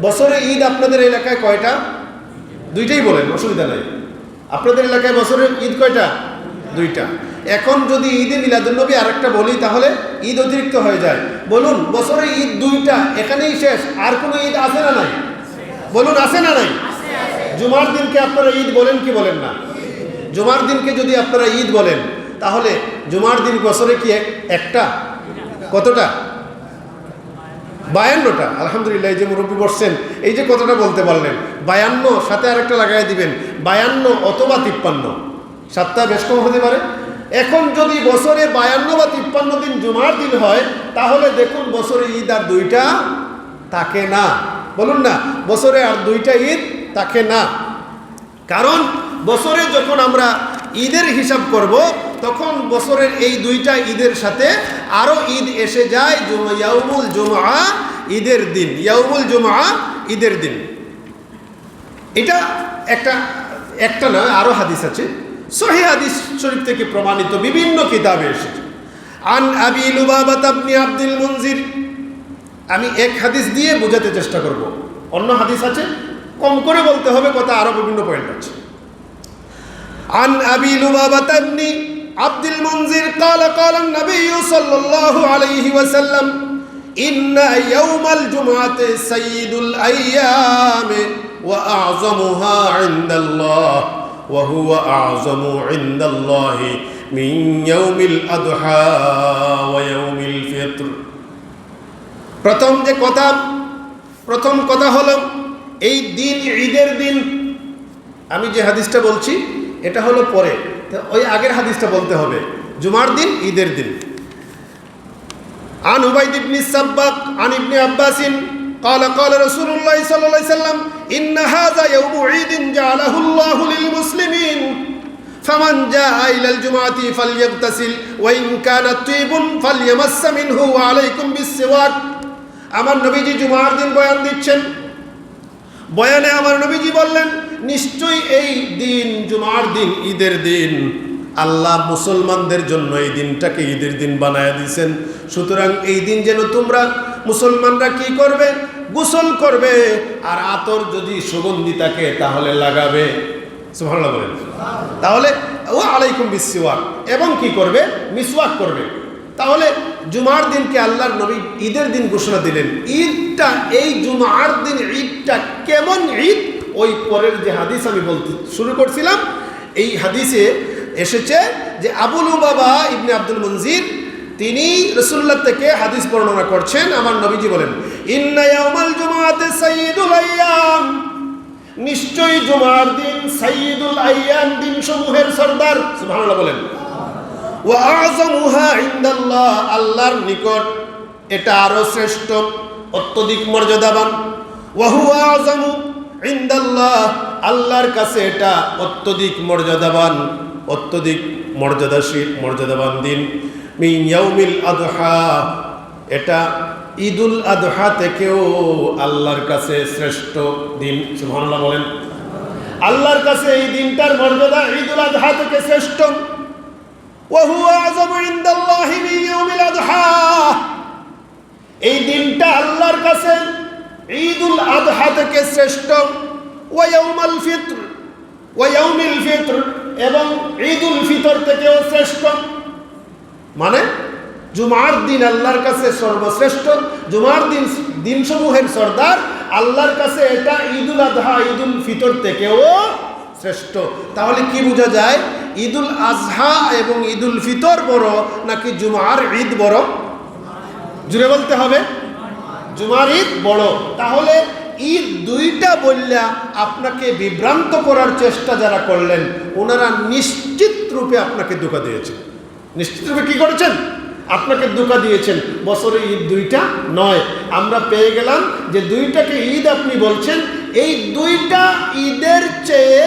বছরে ঈদ আপনাদের এলাকায় কয়টা? দুইটাই বলেন, অসুবিধা নাই। আপনাদের এলাকায় বছরের ঈদ কয়টা? দুইটা। এখন যদি ঈদে মিলাদুন্নবী আরেকটা বলি তাহলে ঈদ অতিরিক্ত হয়ে যায়। বলুন, বছরে ঈদ দুইটা, এখানেই শেষ, আর কোনো ঈদ আছে না নাই? বলুন, আছে না নাই? জুমার দিনকে আপনারা ঈদ বলেন কি বলেন না? জুমার দিনকে যদি আপনারা ঈদ বলেন তাহলে জুমার দিন বছরে কি একটা? কতটা? 52টা। আলহামদুলিল্লাহ, এই যে মুরব্বী বসছেন, এই যে কতটা বলতে পারলেন। 52, সাথে আরেকটা লাগাই দিবেন, 52 অথবা 53। সাতটা বেশ কম হতে পারে। এখন যদি বছরে 52 বা 53 দিন জুমার দিন হয় তাহলে দেখুন বছরে ঈদ আর দুইটা থাকে না। বলুন না, বছরে আর দুইটা ঈদ থাকে না। কারণ বছরে যখন আমরা ঈদের হিসাব করব তখন বছরের এই দুইটা ঈদের সাথে আরও ঈদ এসে যায়, ইয়াউমুল জুমআ, ঈদের দিন। ইয়াউমুল জুমআ, ঈদের দিন। এটা একটা না, আরও হাদিস আছে, সহিহ হাদিস শরীফ থেকে প্রমাণিত, বিভিন্ন কিতাবে এসেছে। আন আবি লুবাবাহ ইবনে আব্দুল মুনজির। আমি এক হাদিস দিয়ে বোঝাতে চেষ্টা করব, অন্য হাদিস আছে, কম করে বলতে হবে, কথা আরো বিভিন্ন পয়েন্ট আছে। আন আবি লুবাবাহ ইবনে আব্দুল মুনজির قال قال النبي صلى الله عليه وسلم إن يوم الجمعة سيد الأيام وأعظمها عند الله وهو أعظم عند الله من يوم الأضحى ويوم الفطر। প্রথম কথা হলো এই দিন, ঈদের দিন। আমি যে হাদিসটা বলছি এটা হলো পরে, ওই আগের হাদিসটা বলতে হবে, জুমার দিন, ঈদের দিন। আন উবাইদ ইবনে সাব্বাক আন ইবনে আব্বাস قال قال رسول الله صلى الله عليه وسلم إن هذا يوم عيد جعله الله للمسلمين فمن جاء إلى الجمعة فليغتسل وإن كان طيب فليمس منه وعليكم بالسواك। আমার নবীজি জুমার দিন বয়ান দিচ্ছেন। বয়ানে আমার নবীজি বললেন, নিশ্চয়ই এই দিন, জুমার দিন, ঈদের দিন, আল্লাহ মুসলমানদের জন্য এই দিনটাকে ঈদের দিন বানায় দিয়েছেন। সুতরাং এই দিন যেন তোমরা মুসলমানরা কি করবে? গোসল করবে, আর আতর যদি সুগন্ধি থাকে তাহলে লাগাবে। সুবহানাল্লাহ বলেন। তাহলে ওয়া আলাইকুম বিসওয়াক, এবং কি করবে? মিসওয়াক করবে। তাহলে জুমার দিনকে আল্লাহর নবী ঈদের দিন ঘোষণা দিলেন। ঈদটা, এই জুমার দিন ঈদটা কেমন ঈদ, ওই পরের যে হাদিস আমি বলতে শুরু করছিলাম, এই হাদিসে এসেছে যে আবু লুবাবাহ ইবনে আব্দুল মুনজির তিনি রাসূলুল্লাহ থেকে হাদিস বর্ণনা করছেন। আমার নবীজি বলেন, ইন্না ইয়াউমাল জুমআতি সাইয়্যিদুল আইয়াম, নিশ্চয়ই জুমার দিন সাইয়্যিদুল আইয়াম, দিন সমূহের সরদার। সুবহানাল্লাহ বলেন। ওয়া আযমুহা ইনদাল্লাহ, আল্লাহর নিকট এটা আরো শ্রেষ্ঠ, অত্যধিক মর্যাদাবান। ওয়া হুয়া আযমু ইনদাল্লাহ, আল্লাহর কাছে এটা অত্যধিক মর্যাদাবান, অত্যধিক মর্যাদাশীল, মর্যাদাবান দিন। মিন ইয়াউমিল আদহা, এটা ঈদুল আদহা থেকেও আল্লাহর কাছে শ্রেষ্ঠ দিন। সুবহানাল্লাহ বলেন। আল্লাহর কাছে এই দিনটার মর্যাদা ঈদুল আদহা থেকে শ্রেষ্ঠ। ওয়া হুয়া আযমু ইনদাল্লাহি মিন ইয়াউমিল আদহা, এই দিনটা আল্লাহর কাছে ঈদুল আদহা থেকে শ্রেষ্ঠ। ওয়া ইয়াউমুল ফিত্র, ওয়া ইয়াউমিল ফিত্র, এবং ঈদুল ফিতর থেকেও শ্রেষ্ঠ। মানে জুমার দিন আল্লাহর কাছে সর্বশ্রেষ্ঠ, জুমার দিন দিনসমূহের সর্দার, আল্লাহর কাছে এটা ঈদুল আদহা, ঈদুল ফিতর থেকেও শ্রেষ্ঠ। তাহলে কি বোঝা যায়? ঈদুল আজহা এবং ঈদুল ফিতর বড় নাকি জুমার ঈদ বড়? জুড়ে বলতে হবে, জুমার ঈদ বড়। তাহলে ঈদ দুইটা বললা আপনাকে বিভ্রান্ত করার চেষ্টা যারা করলেন, ওনারা নিশ্চিত রূপে আপনাকে ধোঁকা দিয়েছেন। নিশ্চিত রূপে কি করেছেন? আপনাকে ধোঁকা দিয়েছেন। বছরে ঈদ দুইটা নয়, আমরা পেয়ে গেলাম যে দুইটাকে ঈদ আপনি বলছেন। এই দুইটা ঈদের চেয়ে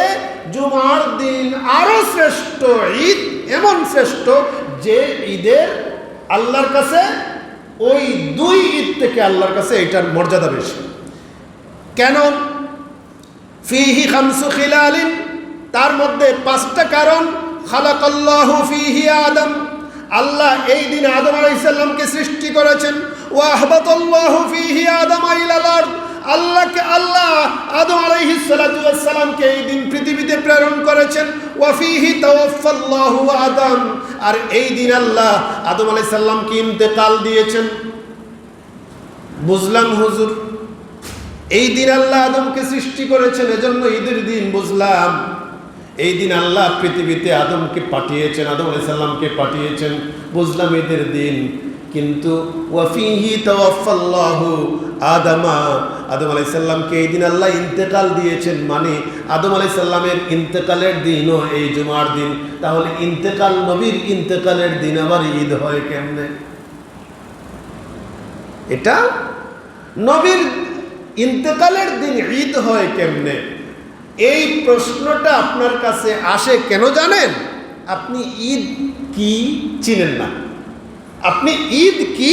জুমার দিন আরো শ্রেষ্ঠ ঈদ, এমন শ্রেষ্ঠ যে ঈদের আল্লাহর কাছে, ওই দুই ঈদ থেকে আল্লাহর কাছে এটার মর্যাদা বেশি। কেন? ফিহি খামসু খিলালিন, তার মধ্যে 5টা কারণ। খালাকাল্লাহু ফিহি আদম, আল্লাহ এই দিন আদম আলাইহিস সালামকে সৃষ্টি করেছেন। ওয়া আহবাতাল্লাহু ফিহি আদম ইলাল আরদ, আদম আলাইহিস সালাতু ওয়াস সালামকে এই দিন পৃথিবীতে প্রেরণ করেছেন। ওয়া ফীহি তাওয়াফাল্লাহু আদম, আর এই দিন আল্লাহ আদম আলাইহিস সালামকে ইন্তেকাল দিয়েছেন। বুঝলাম হুজুর, এই দিন আল্লাহ আদমকে সৃষ্টি করেছেন, এজন্য ঈদের দিন। বুঝলাম, এই দিন আল্লাহ পৃথিবীতে আদমকে পাঠিয়েছেন, আদম আলাইহিস সালামকে পাঠিয়েছেন। বুঝলাম ঈদের দিন, কিন্তু ওয়াফিহি তাওয়াফাল্লাহু আদামা, আদম আলাইহিস সালামকে এই দিন আল্লাহ ইন্তেকাল দিয়েছেন, মানে আদম আলাইহিস সালামের ইন্তেকালের দিনও এই জুমার দিন। তাহলে ইন্তেকাল, নবীর ইন্তেকালের দিন আবার ঈদ হয় কেমনে? এটা নবীর ইন্তেকালের দিন ঈদ হয় কেমনে? এই প্রশ্নটা আপনার কাছে আসে কেন জানেন? আপনি ঈদ কি চিনেন না, আপনি ঈদ কি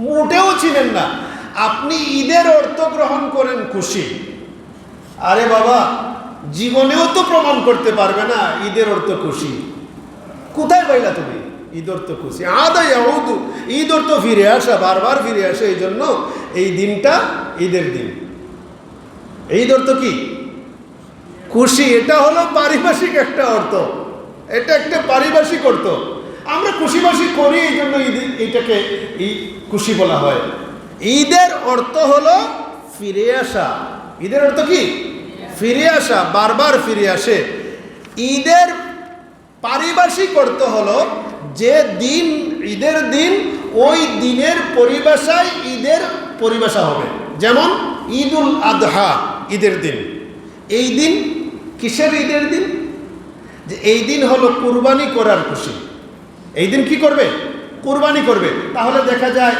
মোটেও চিনেন না। আপনি ঈদের অর্থ গ্রহণ করেন খুশি। আরে বাবা, জীবনেও তো প্রমাণ করতে পারবে না ঈদের অর্থ খুশি। কোথায় পাইলা তুমি ঈদ অর্থ খুশি? আদাই আউদু, ঈদ অর্থ ফিরে আসা, বারবার ফিরে আসে, এই জন্য এই দিনটা ঈদের দিন। ঈদ অর্থ কি? খুশি। এটা হলো পারিভাষিক একটা অর্থ, এটা একটা পারিভাষিক অর্থ। আমরা খুশিবাসি করি, এই জন্য ঈদ, এটাকে খুশি বলা হয়। ঈদের অর্থ হলো ফিরে আসা। ঈদের অর্থ কি? ফিরে আসা, বারবার ফিরে আসে। ঈদের পারিভাষিক অর্থ হলো যে দিন ঈদের দিন, ওই দিনের পরিভাষায় ঈদের পরিভাষা হবে। যেমন ঈদুল আদহা ঈদের দিন। এই দিন কিসের ঈদের দিন? যে এই দিন হলো কুরবানি করার খুশি। এই দিন কি করবে? কুরবানি করবে। তাহলে দেখা যায়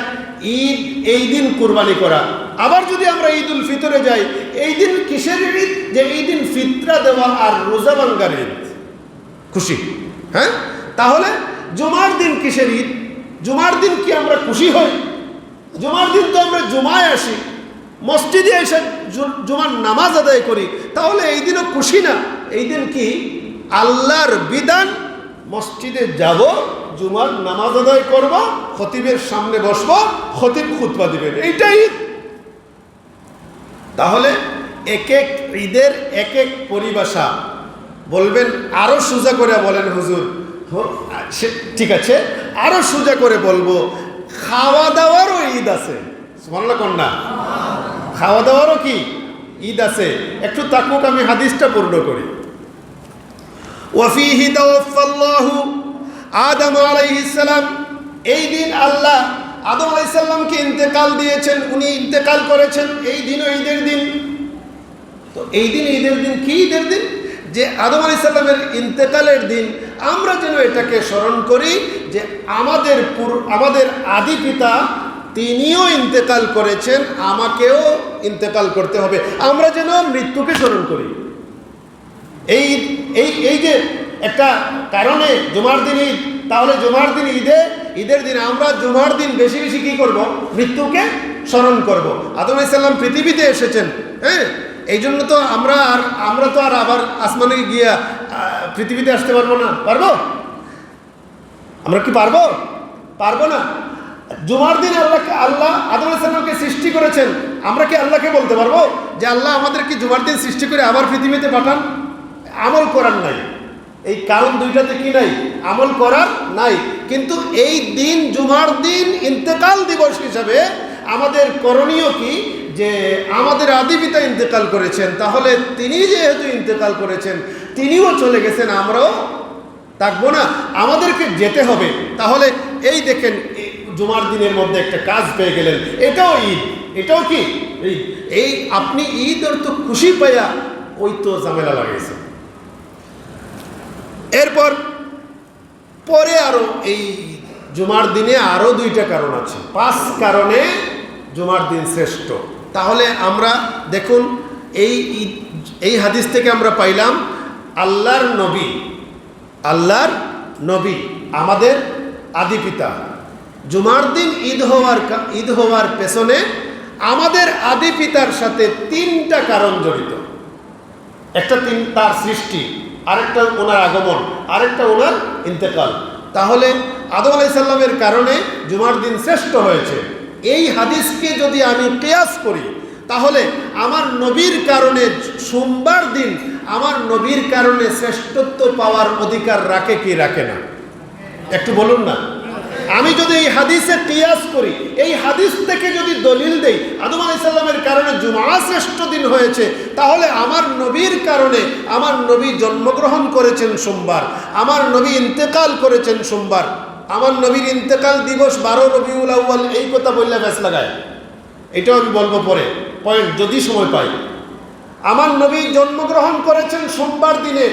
ঈদ এই দিন কুরবানি করা। আবার যদি আমরা ঈদুল ফিতরে যাই, এই দিন কিসের ঈদ? যে এই দিন ফিতরা দেওয়া আর রোজা ভাঙ্গার ঈদ, খুশি। হ্যাঁ, তাহলে জুমার দিন কিসের ঈদ? জুমার দিন কি আমরা খুশি হই? জুমার দিন তো আমরা জুমায় আসি, মসজিদে এসে জুমার নামাজ আদায় করি, তাহলে এই দিনও খুশি না? এই দিন কি আল্লাহর বিধান, মসজিদে যাব, জুমার নামাজ আদায় করব, খতিবের সামনে বসব, খতিব খুতবা দিবেন, এইটাই ঈদ। তাহলে এক এক ঈদের এক এক পরিভাষা। বলবেন আরো সোজা করে বলেন হুজুর। ঠিক আছে, আরো সোজা করে বলবো, খাওয়া দাওয়ারও ঈদ আছে। সুবহানাল্লাহ কোন না? খাওয়া দাওয়ারও কি ঈদ আছে? একটু তাকুক, আমি হাদিসটা পূর্ণ করি। ওয়াফিহি তাওয়াফাল্লাহু আদম আলাইহিস সালাম, এই দিন আল্লাহ আদম আলাইহিস সালামকে ইন্তেকাল দিয়েছেন, উনি ইন্তেকাল করেছেন। এই দিনও ঈদের দিন। তো এই দিন ঈদের দিন। কি ঈদের দিন? যে আদম আলাইহিস সালামের ইন্তেকালের দিন। আমরা যেন এটাকে স্মরণ করি যে আমাদের আদি পিতা তিনিও ইন্তেকাল করেছেন, আমাকেও ইন্তেকাল করতে হবে। আমরা যেন মৃত্যুকে স্মরণ করি। এই এই এই যে একটা কারণে জুমার দিন ঈদ, তাহলে জুমার দিন ঈদের দিন আমরা জুমার দিন বেশি বেশি কি করব? মৃত্যুকে স্মরণ করব। আদম আলাইহিস সালাম পৃথিবীতে এসেছেন, হ্যাঁ, এই জন্য তো আমরা তো আর আবার আসমানে গিয়া পৃথিবীতে আসতে পারবো না? পারবো? আমরা কি পারবো? পারবো না। জুমার দিন আল্লাহ আদম আলাইহিস সালামকে সৃষ্টি করেছেন, আমরা কি আল্লাহকে বলতে পারবো যে আল্লাহ আমাদেরকে জুমার দিন সৃষ্টি করে আবার পৃথিবীতে পাঠান? আমল করার নাই, এই কারণ দুইটাতে কি নাই? আমল করার নাই। কিন্তু এই দিন জুমার দিন ইন্তেকাল দিবস হিসাবে আমাদের করণীয় কি? যে আমাদের আদি পিতা ইন্তেকাল করেছেন, তাহলে তিনি যেহেতু ইন্তেকাল করেছেন, তিনিও চলে গেছেন, আমরাও থাকবো না, আমাদেরকে যেতে হবে। তাহলে এই দেখেন, জুমার দিনের মধ্যে একটা কাজ পেয়ে গেলেন, এটাও ঈদ। এটাও কি ঈদ? এই আপনি ঈদ অর্থ খুশি পাইয়া ওই তো ঝামেলা লাগাইছে। এরপর পরে আরো এই জুমার দিনে আরো দুইটা কারণ আছে। 5 কারণে জুমার দিন শ্রেষ্ঠ। তাহলে আমরা দেখুন, এই হাদিস থেকে আমরা পাইলাম আল্লাহর নবী আমাদের আদি পিতা। জুমার দিন ঈদ হওয়ার পেছনে আমাদের আদি পিতার সাথে 3টা কারণ জড়িত। একটা তার সৃষ্টি, আরেকটা ওনার আগমন, আরেকটা ওনার ইন্তেকাল। তাহলে আদম আলাইহিস সালামের কারণে জুমার দিন শ্রেষ্ঠ হয়েছে। এই হাদিসকে যদি আমি কিয়াস করি, তাহলে আমার নবীর কারণে সোমবার দিন আমার নবীর কারণে শ্রেষ্ঠত্ব পাওয়ার অধিকার রাখে কি রাখে না? একটু বলুন না। আমি যদি এই হাদিসে কিয়াস করি, এই হাদিস থেকে যদি দলিল দেই আদম আলাইহিস সালামের কারণে জুমআ শ্রেষ্ঠ দিন হয়েছে, তাহলে আমার নবীর কারণে আমার নবী জন্মগ্রহণ করেছেন সোমবার, আমার নবী ইন্তেকাল করেছেন সোমবার, আমার নবীর ইন্তেকাল দিবস 12 রবিউল আউয়াল, এই কথা বললে ব্যাস লাগায়। এটাও আমি বলবো পরে পয়েন্ট যদি সময় পাই। আমার নবী জন্মগ্রহণ করেছেন সোমবার দিনে,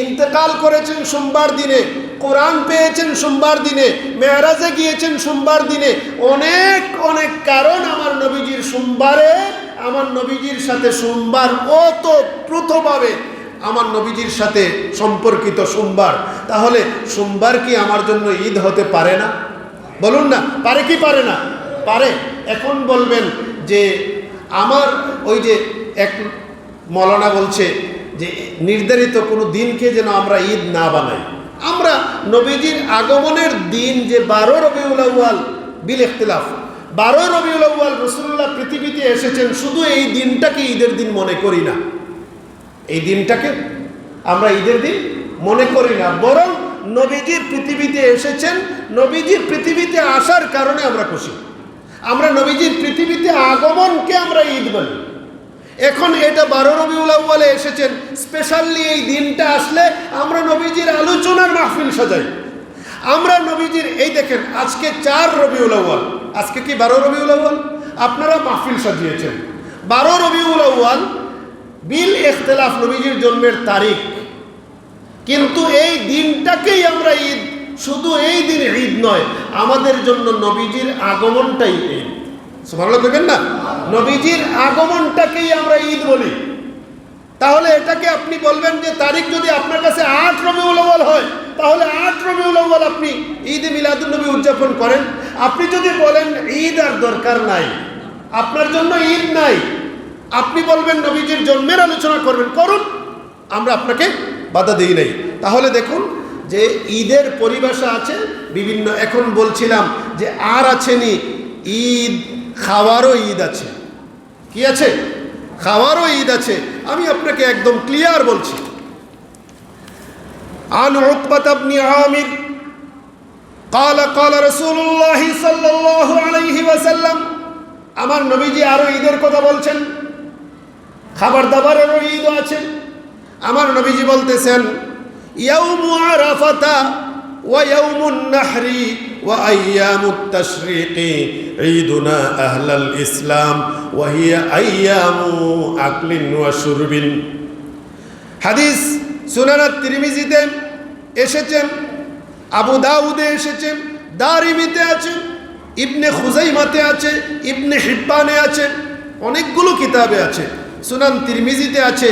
ইন্তেকাল করেছেন সোমবার দিনে, কোরআন পেয়েছেন সোমবার দিনে, মেরাজে গিয়েছেন সোমবার দিনে। অনেক অনেক কারণ আমার নবীজির সোমবারে, আমার নবীজির সাথে সোমবার ওতপ্রোতভাবে আমার নবীজির সাথে সম্পর্কিত সোমবার। তাহলে সোমবার কি আমার জন্য ঈদ হতে পারে না? বলুন না, পারে কি পারে না? পারে। এখন বলবেন যে আমার ওই যে এক মৌলানা বলছে যে নির্ধারিত কোনো দিনকে যেন আমরা ঈদ না বানাই। আমরা নবীজির আগমনের দিন যে 12 রবিউল আউয়াল বিল ইখতিলাফ, 12 রবিউল আউয়াল রাসূলুল্লাহ পৃথিবীতে এসেছেন, শুধু এই দিনটাকে ঈদের দিন মনে করি না। এই দিনটাকে আমরা ঈদের দিন মনে করি না, বরং নবীজি পৃথিবীতে এসেছেন, নবীজি পৃথিবীতে আসার কারণে আমরা খুশি। আমরা নবীজির পৃথিবীতে আগমনকে আমরা ঈদ বলি। এখন এটা 12 রবিউল আউয়ালে এসেছেন, স্পেশালি এই দিনটা আসলে আমরা নবীজির আলোচনার মাহফিল সাজাই। আমরা নবীজির এই দেখেন আজকে 4 রবিউল আউয়াল, আজকে কি 12 রবিউল আউয়াল? আপনারা মাহফিল সাজিয়েছেন 12 রবিউল আউয়াল বিল ইখতিলাফ, নবীজির জন্মের তারিখ, কিন্তু এই দিনটাকেই আমরা ঈদ। শুধু এই দিন ঈদ নয়, আমাদের জন্য নবীজির আগমনটাই ঈদ। সুবহানাল্লাহ দেখেন না, নবীজির আগমনটাকেই আমরা ঈদ বলি। তাহলে এটাকে আপনি বলবেন যে তারিখ যদি আপনার কাছে 8 রবিউল আউয়াল হয়, তাহলে 8 রবিউল আউয়াল আপনি ঈদে মিলাদুন নবী উদযাপন করেন। আপনি যদি বলেন ঈদ আর দরকার নাই, আপনার জন্য ঈদ নাই, আপনি বলবেন নবীজির জন্মের আলোচনা করবেন, করুন, আমরা আপনাকে বাধা দিই নাই। তাহলে দেখুন যে ঈদের পরিভাষা আছে বিভিন্ন। এখন বলছিলাম যে আর আছেনি ঈদ, খাওয়ারও ঈদ আছে। কি আছে? খাওয়ারও ঈদ আছে। আমি আপনাকে একদম ক্লিয়ার বলছি। আন উকবাত ইবনে আমির قال قال رسول الله صلى الله عليه وسلم, আমার নবীজি আরো ঈদের কথা বলছেন, খাবার দাবারেরও ঈদ আছে। আমার নবীজি বলতেছেন ইয়াউমু আরাফাতা ওয়া ইয়াউমুন নাহরি ওয়া আইয়ামুত তাশরিকি ঈদুনা আহলাল ইসলাম ওয়া হিয়া আইয়ামু আকলিন ওয়া শুরবিন। হাদিস সুনান তিরমিজিতে এসেছেন, আবু দাউদে এসেছেন, দারিমিতে আছে, ইবনে খুজাইমাতে আছে, ইবনে হিব্বানে আছে, অনেকগুলো কিতাবে আছে। সুনান তিরমিজিতে আছে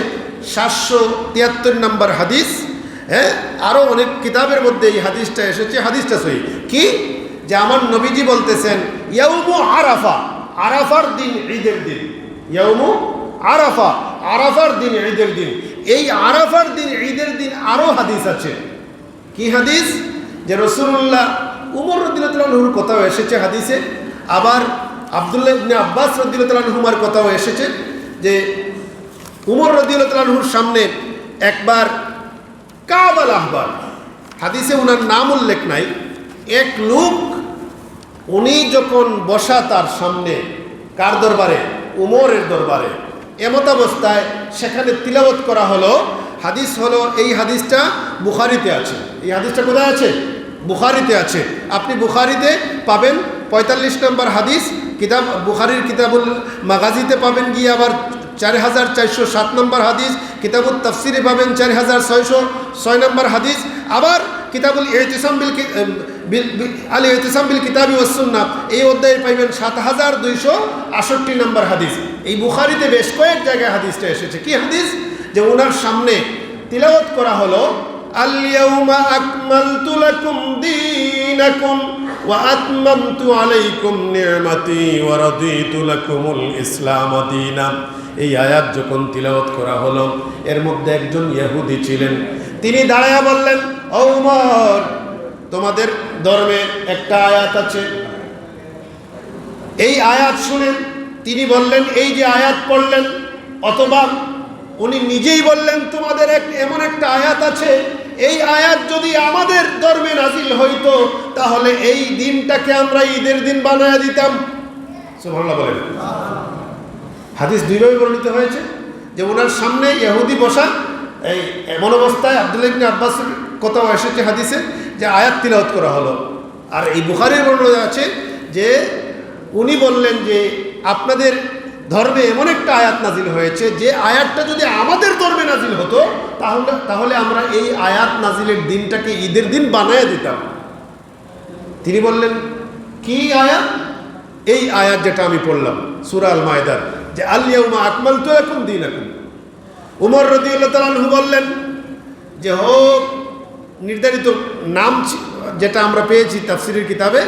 773 নম্বর হাদিস। হ্যাঁ, আরও অনেক কিতাবের মধ্যে এই হাদিসটা এসেছে। হাদিসটা সহি কি, যে আমার নবীজি বলতেছেন ইয়াউমু আরাফা, আরাফার দিন ঈদের দিন। ইয়াউমু আরাফা, আরাফার দিন ঈদের দিন। এই আরাফার দিন ঈদের দিন আরও হাদিস আছে। কি হাদিস? যে রাসূলুল্লাহ উমর রাদিয়াল্লাহু আনহুর কথাও এসেছে হাদিসে, আবার আব্দুল্লাহ ইবনে আব্বাস রাদিয়াল্লাহু আনহুমার কথাও এসেছে যে উমর রাদিয়াল্লাহু আনহুর সামনে একবার কাব আল আহবার, হাদিসে উনার নাম উল্লেখ নাই, এক লোক, উনি যখন বসা তার সামনে, কার দরবারে? উমরের দরবারে। এমত অবস্থায় সেখানে তিলাওয়াত করা হলো। হাদিস হলো, এই হাদিসটা বুখারীতে আছে। এই হাদিসটা কোথায় আছে? বুখারীতে আছে। আপনি বুখারীতে পাবেন 45 নম্বর হাদিস, কিতাব বুখারীর কিতাবুল মাগাজিতে পাবেন গিয়ে আবার 4407 নম্বর হাদিস, কিতাবুল তাফসিরে পাবেন 4606 নম্বর হাদিস, আবার কিতাবুল ইতিসাম আল ইতিসাম বিল কিতাবি ওয়াস সুন্নাহ এই অধ্যায়ে পাইবেন 7268 নম্বর হাদিস। এই বুখারীতে বেশ কয়েক জায়গায় হাদিসটা এসেছে। কি হাদিস? যে ওনার সামনে তিলাওয়াত করা হলো আল ইয়াউমা আকমালতু লাকুম দীনাকুম ওয়া আতমামতু আলাইকুম নি'মাতি ওয়া রাদিতু লাকুমুল ইসলাম দীনান। এই আয়াত যখন তিলাওয়াত করা হলো, এর মধ্যে একজন ইহুদি ছিলেন, তিনি দাঁড়ায়া বললেন, ও উমর, তোমাদের ধর্মে একটা আয়াত আছে, এই আয়াত শুনে তিনি বললেন এই যে আয়াত পড়লেন, অথবা উনি নিজেই বললেন তোমাদের এমন একটা আয়াত আছে, এই আয়াত যদি আমাদের ধর্মে নাজিল হইতো তাহলে এই দিনটাকে আমরা ঈদের দিন বানায় দিতাম। সুবহানাল্লাহ বলেন। হাদিস দুইভাবে বর্ণিত হয়েছে যে ওনার সামনে ইহুদি বসা, এই এমন অবস্থায় আব্দুল্লাহ ইবনে আব্বাসের কথাও এসেছে হাদিসে যে আয়াত তিলাওয়াত করা হলো। আর এই বুখারীর বর্ণনা আছে যে উনি বললেন যে আপনাদের ধর্মে এমন একটা আয়াত নাজিল হয়েছে, যে আয়াতটা যদি আমাদের ধর্মে নাজিল হতো তাহলে আমরা এই আয়াত নাজিলের দিনটাকে ঈদের দিন বানায় দিতাম। তিনি বললেন কি আয়াত? এই আয়াত যেটা আমি পড়লাম সূরা আল মায়দার, যে আল ইয়াউমা আকমালতু লাকুম দীনাকুম। উমর রাদিয়াল্লাহু তাআলা আনহু বললেন যে হোক, নির্ধারিত নাম যেটা আমরা পেয়েছি তাফসীরের কিতাবে,